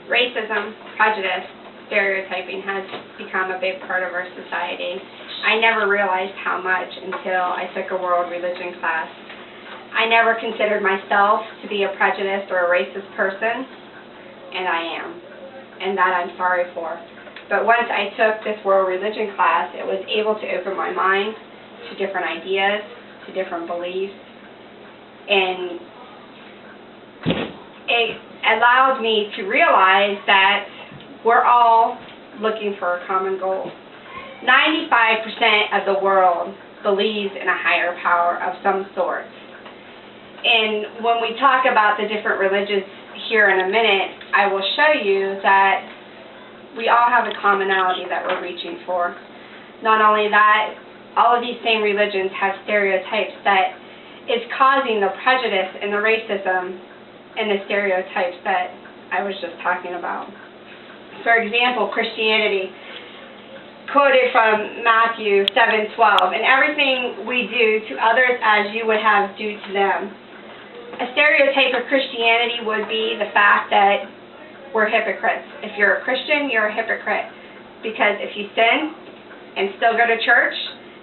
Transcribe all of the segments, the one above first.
Racism, prejudice, stereotyping has become a big part of our society. I never realized how much until I took a world religion class. I never considered myself to be a prejudiced or a racist person, and I am, and that I'm sorry for. But once I took this world religion class, it was able to open my mind to different ideas, to different beliefs, and it allowed me to realize that we're all looking for a common goal. 95% of the world believes in a higher power of some sort. And when we talk about the different religions here in a minute, I will show you that we all have a commonality that we're reaching for. Not only that, all of these same religions have stereotypes that is causing the prejudice and the racism and the stereotypes that I was just talking about. For example, Christianity, quoted from Matthew 7:12, "And everything we do to others as you would have do to them." A stereotype of Christianity would be the fact that we're hypocrites. If you're a Christian, you're a hypocrite. Because if you sin and still go to church,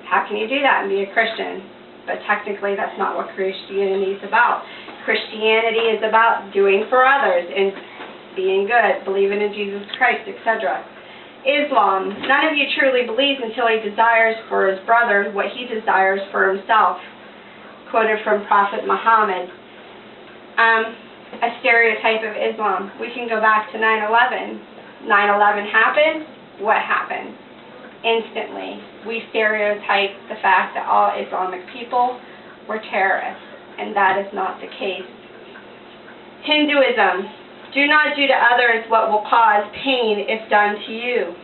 how can you do that and be a Christian? But technically, that's not what Christianity is about. Christianity is about doing for others and being good, believing in Jesus Christ, etc. Islam, none of you truly believes until he desires for his brother what he desires for himself. Quoted from Prophet Muhammad. A stereotype of Islam. We can go back to 9/11. 9/11 happened. What happened? Instantly, we stereotype the fact that all Islamic people were terrorists, and that is not the case. Hinduism, do not do to others what will cause pain if done to you.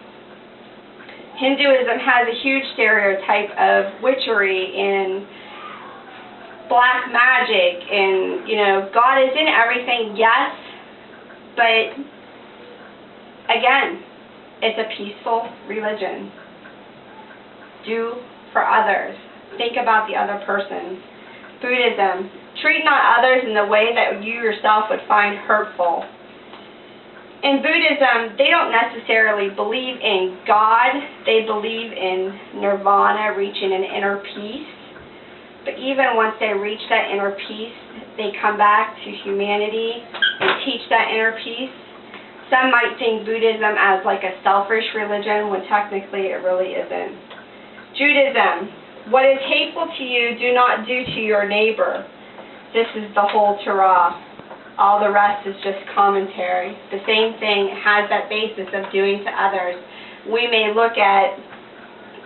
Hinduism has a huge stereotype of witchery and black magic, and, God is in everything, yes, but again, it's a peaceful religion. Do for others. Think about the other person. Buddhism, treat not others in the way that you yourself would find hurtful. In Buddhism, they don't necessarily believe in God. They believe in nirvana, reaching an inner peace. But even once they reach that inner peace, they come back to humanity and teach that inner peace. Some might think Buddhism as like a selfish religion, when technically it really isn't. Judaism, what is hateful to you, do not do to your neighbor. This is the whole Torah. All the rest is just commentary. The same thing has that basis of doing to others. We may look at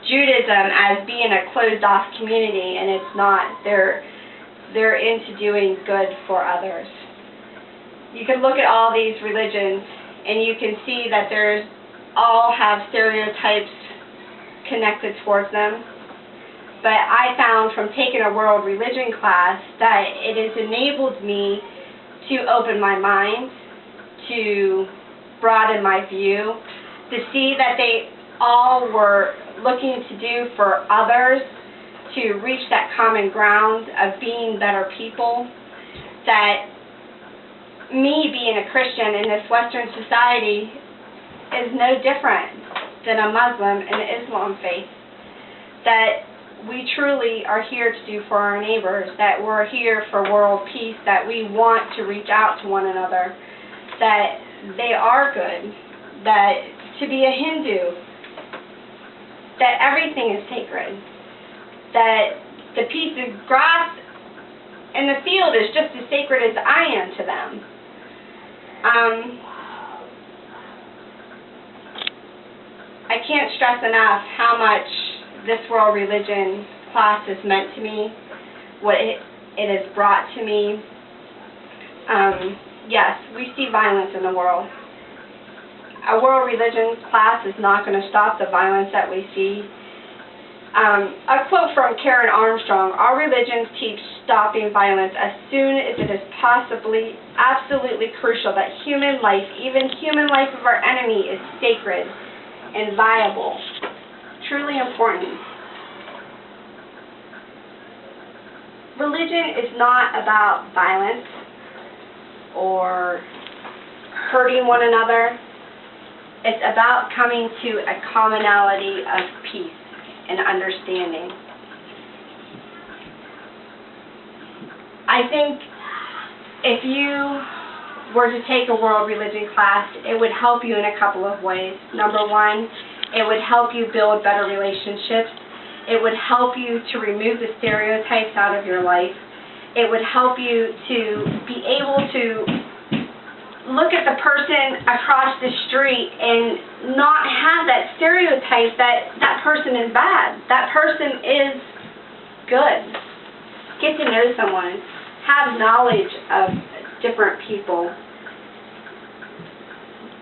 Judaism as being a closed-off community, and it's not. They're into doing good for others. You can look at all these religions, and you can see that there's all have stereotypes connected towards them. But I found from taking a world religion class that it has enabled me to open my mind, to broaden my view, to see that they all were looking to do for others, to reach that common ground of being better people, that me being a Christian in this Western society is no different than a Muslim in the Islam faith, that we truly are here to do for our neighbors, that we're here for world peace, that we want to reach out to one another, that they are good, that to be a Hindu, that everything is sacred, that the piece of grass in the field is just as sacred as I am to them. I can't stress enough how much this world religion class has meant to me, what it has brought to me. Yes, we see violence in the world. A world religion class is not going to stop the violence that we see. A quote from Karen Armstrong, "All religions teach stopping violence as soon as it is absolutely crucial that human life, even human life of our enemy, is sacred and viable." Truly important. Religion is not about violence or hurting one another. It's about coming to a commonality of peace and understanding. I think if you were to take a world religion class, it would help you in a couple of ways. Number one, it would help you build better relationships. It would help you to remove the stereotypes out of your life. It would help you to be able to look at the person across the street and not have that stereotype that that person is bad. That person is good. Get to know someone. Have knowledge of different people.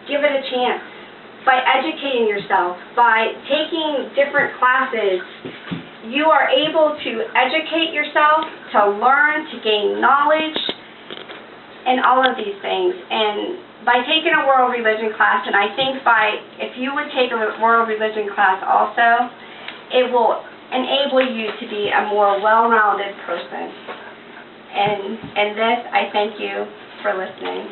Give it a chance. By educating yourself, by taking different classes, you are able to educate yourself, to learn, to gain knowledge, and all of these things. And by taking a world religion class, and I think if you would take a world religion class also, it will enable you to be a more well-rounded person. And this, I thank you for listening.